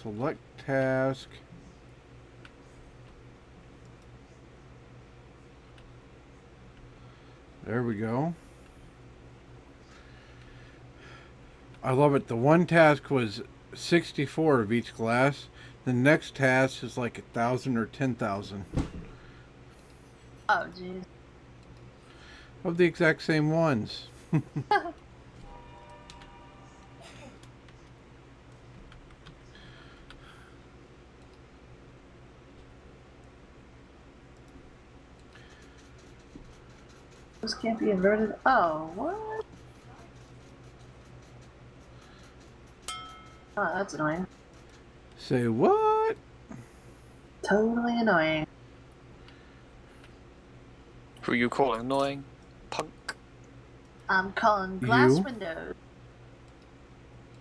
select task. There we go. I love it. The one task was 64 of each class. The next task is like 1,000 or 10,000 Oh, jeez. of the exact same ones. This can't be inverted. Oh, what? Oh, that's annoying. Say what? Totally annoying. Who are you calling annoying? Punk. I'm calling glass You? windows.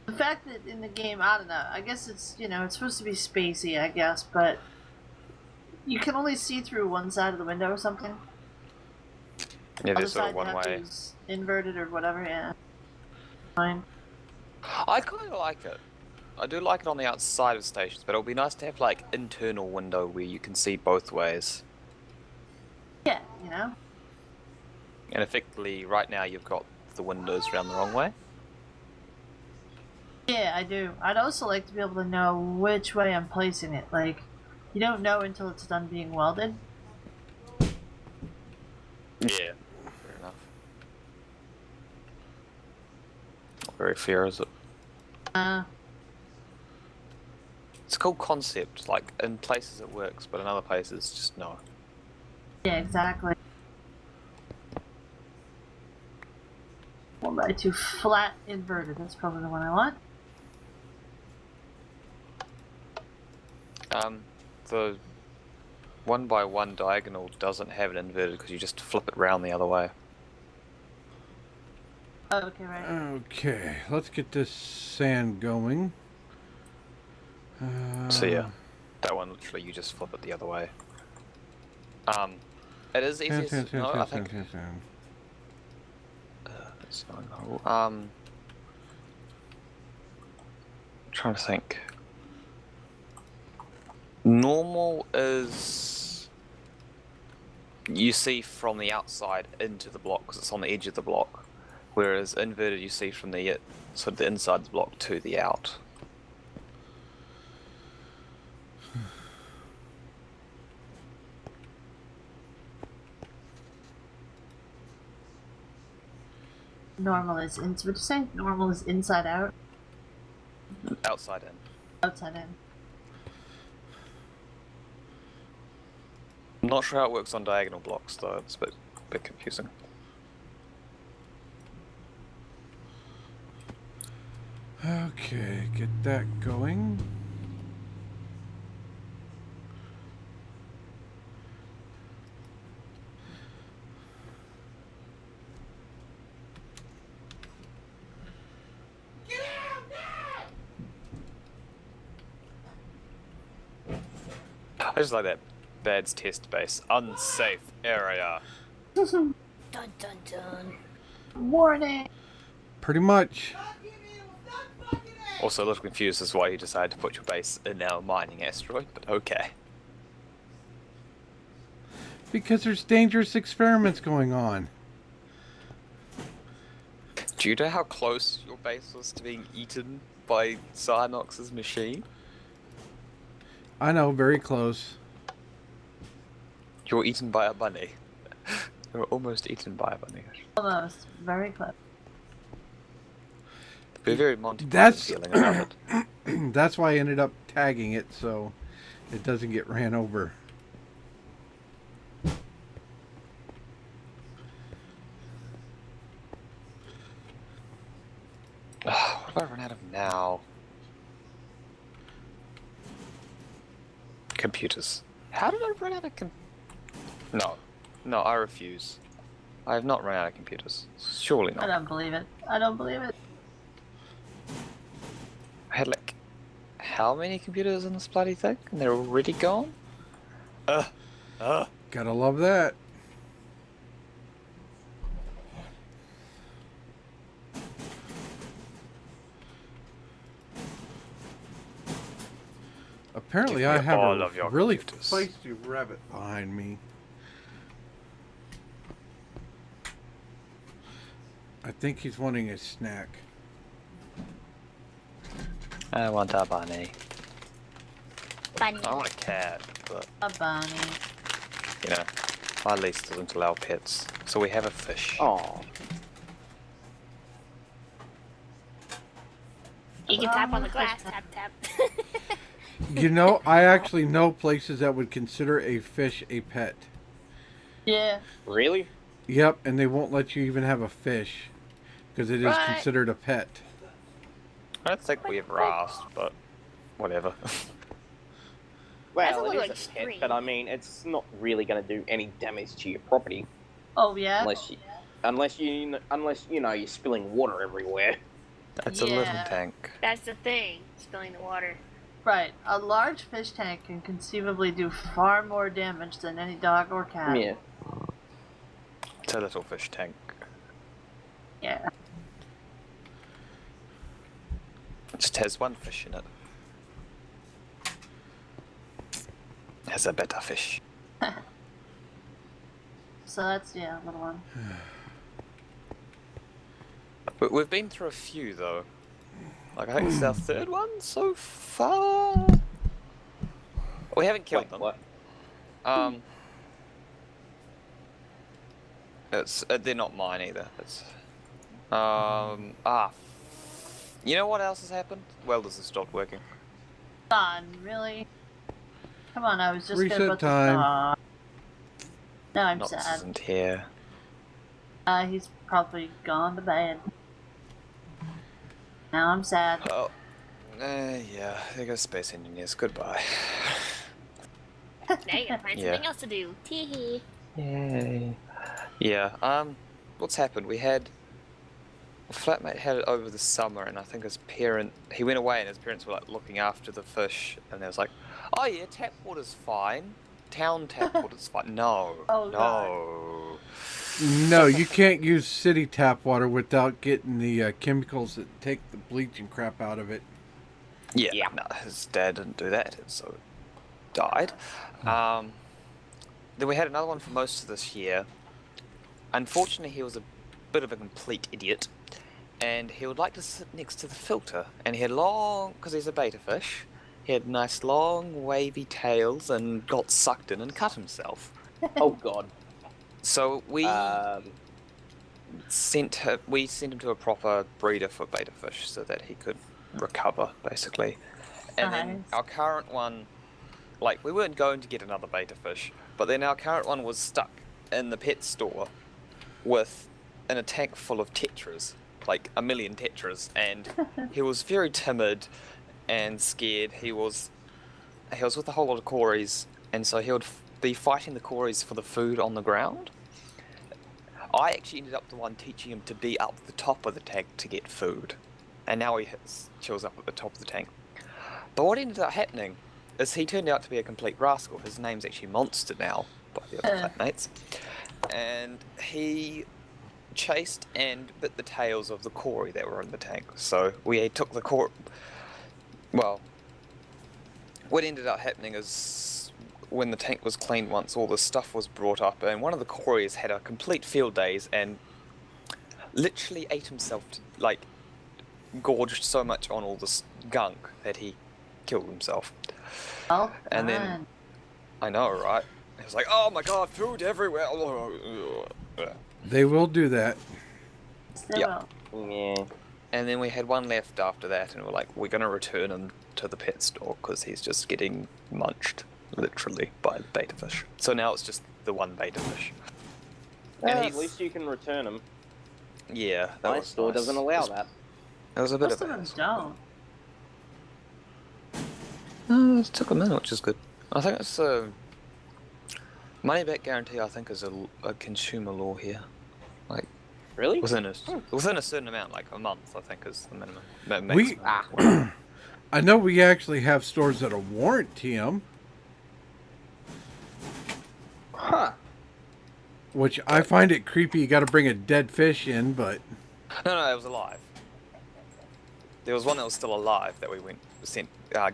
The fact that in the game, I don't know, I guess it's, you know, it's supposed to be spacey, I guess, but you can only see through one side of the window or something. Yeah, Other there's sort side of you one have to way. use inverted or whatever, yeah. Fine. I kind of like it. I do like it on the outside of stations, but it'll be nice to have like internal window where you can see both ways. Yeah, you know? And effectively, right now you've got the windows around the wrong way. Yeah, I do. I'd also like to be able to know which way I'm placing it. Like, you don't know until it's done being welded. Yeah, fair enough. Not very fair, is it? It's a cool concept. Like in places it works, but in other places just no. Yeah, exactly. 1x2 flat inverted. That's probably the one I want. The 1x1 diagonal doesn't have it inverted because you just flip it round the other way. Oh, okay, right. Okay, let's get this sand going. So yeah, that one literally you just flip it the other way. It is easier. No, I think. It's not, no. Trying to think. Normal is you see from the outside into the block because it's on the edge of the block, whereas inverted you see from the sort of the inside of the block to the out. Normal is in. What did you say? Normal is inside out, Outside in. outside in. I'm not sure how it works on diagonal blocks though. It's a bit confusing. Okay, get that going. I just like that. Bad's test base. Unsafe area. Dun dun dun. Warning. Pretty much. Also a little confused as to why you decided to put your base in our mining asteroid, but okay. Because there's dangerous experiments going on. Do you know how close your base was to being eaten by Cyanox's machine? I know, very close. You were eaten by a bunny. You were almost eaten by a bunny. Almost. Very close. Be very Monty Python That's feeling about it. that's why I ended up tagging it so it doesn't get ran over. What have I run out of now? Computers. How did I run out of No, I refuse. I have not run out of computers. Surely I not. don't believe it. I don't believe it. I had like how many computers in this bloody thing? And they're already gone? Gotta love that. Apparently, Give I me have all a of your really computers. feisty rabbit behind me. I think he's wanting a snack. I want a bunny. Bunny. I want a cat, but A bunny. you know, my lease doesn't allow pets, so we have a fish. Oh, You can tap on the Oh, glass. fish Tap, tap. You know, I actually know places that would consider a fish a pet. Yeah. really? Yep, and they won't let you even have a fish because it is Right. considered a pet. I don't think we ever asked, but whatever. Well, a little it is a pet, extreme. but I mean, it's not really going to do any damage to your property Oh yeah. unless you know you're spilling water everywhere. It's a living Yeah. tank. That's the thing. Spilling the water. Right. A large fish tank can conceivably do far more damage than any dog or cat. Yeah. It's a little fish tank. Yeah. It just has one fish in it. Has a better fish. So that's a little one. But we've been through a few though. Like I think it's our third one so far. We haven't killed Wait, them. what? It's they're not mine either. It's you know what else has happened? Welders have stopped working. Don, really? Come on, I was just Reset gonna put time. the dog. Now I'm Knox sad. isn't here. He's probably gone to bed. Now I'm sad. Oh, yeah. There goes Space Engineers. Goodbye. Now you gotta find Yeah. something else to do. Teehee. Yay. Yeah. What's happened? We had a flatmate had it over the summer, and I think he went away, and his parents were like looking after the fish, and they was like, "Oh yeah, tap water's fine. Town tap water's fine." No. Oh, no. No, you can't use city tap water without getting the chemicals that take the bleach and crap out of it. Yeah. Yeah. No, his dad didn't do that, so it died. Then we had another one for most of this year. Unfortunately, he was a bit of a complete idiot, and he would like to sit next to the filter, and he had because he's a beta fish, he had nice long wavy tails and got sucked in and cut himself. Oh God. So we Um, sent him to a proper breeder for beta fish so that he could recover, basically. And then Nice. our current one, like, we weren't going to get another beta fish, but then our current one was stuck in the pet store in a tank full of tetras, like a million tetras, and he was very timid and scared. He was with a whole lot of cories, and so he would be fighting the cories for the food on the ground. I actually ended up the one teaching him to be up the top of the tank to get food, and now he chills up at the top of the tank. But what ended up happening is he turned out to be a complete rascal. His name's actually Monster now by the other flatmates, and he chased and bit the tails of the cory that were in the tank. So we took the cory. Well, what ended up happening is when the tank was cleaned once, all the stuff was brought up, and one of the cories had a complete field days and literally ate himself, gorged so much on all this gunk that he killed himself. Well And then- done. I know, right? He was like, "Oh my god, food everywhere!" They will do that. Still yeah. will. yeah. And then we had one left after that, and we're like, we're gonna return him to the pet store because he's just getting munched, literally, by the beta fish. So now it's just the one beta fish. And At he's- least you can return them. Yeah, that My was store nice. doesn't allow that. It was a bit Most of of a them hassle. don't. It took a minute, which is good. I think it's a money back guarantee. I think is a consumer law here, like Really? within a certain amount, like a month. I think is the minimum. We- maximum. I know we actually have stores that'll warranty them, Huh. which I find it creepy. You got to bring a dead fish in, but No, it was alive. There was one that was still alive that we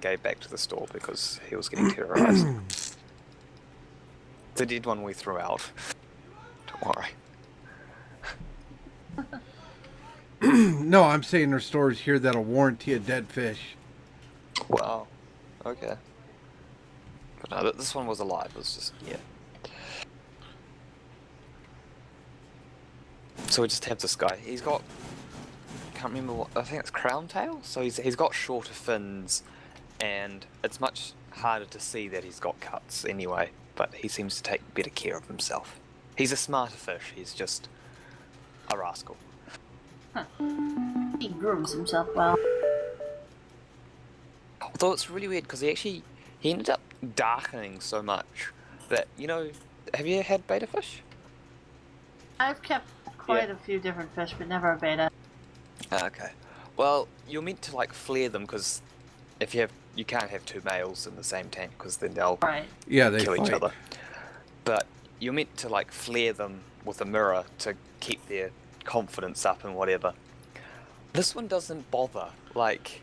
gave back to the store because he was getting terrorized. The dead one we threw out. Don't worry. No, I'm saying there's stores here that'll warranty a dead fish. Wow. Okay. But no, this one was alive. It was just yeah. So we just have this guy. He's got. Can't remember what. I think it's crown tail. So he's got shorter fins, and it's much harder to see that he's got cuts anyway. But he seems to take better care of himself. He's a smarter fish. He's just a rascal. He grooms himself well. Although it's really weird because he ended up darkening so much that have you had beta fish? I've kept quite a few different fish, but never a beta. Okay. Well, you're meant to like flare them because if you can't have two males in the same tank because then they'll Yeah, they kill each fight. other. But you're meant to like flare them with a mirror to keep their confidence up and whatever. This one doesn't bother. Like,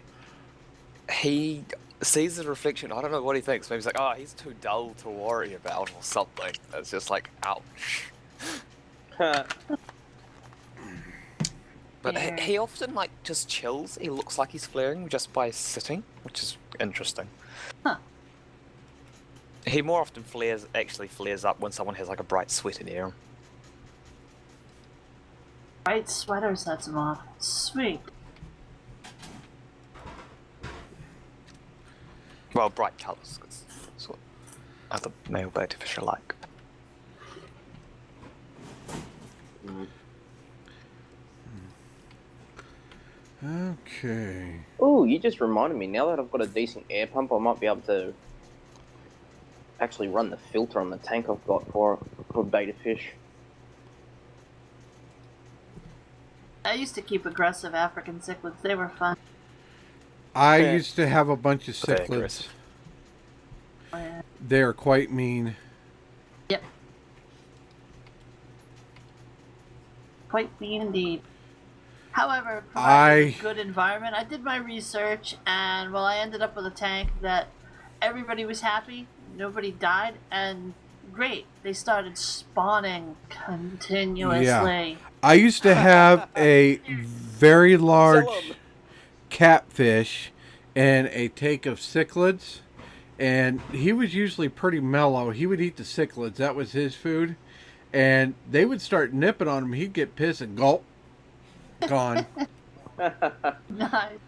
he sees the reflection. I don't know what he thinks. Maybe he's like, oh, he's too dull to worry about or something. It's just like, ouch. But he often like just chills. He looks like he's flaring just by sitting, which is interesting. Huh. He more often actually flares up when someone has like a bright sweater near him. Bright sweater sets him off. Sweet. Well, bright colours, because that's what other male beta fish are like. Okay. Oh, you just reminded me. Now that I've got a decent air pump, I might be able to actually run the filter on the tank I've got for beta fish. I used to keep aggressive African cichlids. They were fun. I Yeah. used to have a bunch of They're cichlids. aggressive. Oh, yeah. They are quite mean. Yep. Quite mean indeed. However, provided a good environment. I did my research, and well, I ended up with a tank that everybody was happy, nobody died, and great. They started spawning continuously. I used to have a very large Sell 'em. catfish and a tank of cichlids, and he was usually pretty mellow. He would eat the cichlids. That was his food. And they would start nipping on him. He'd get pissed and gulp. Gone. Nice.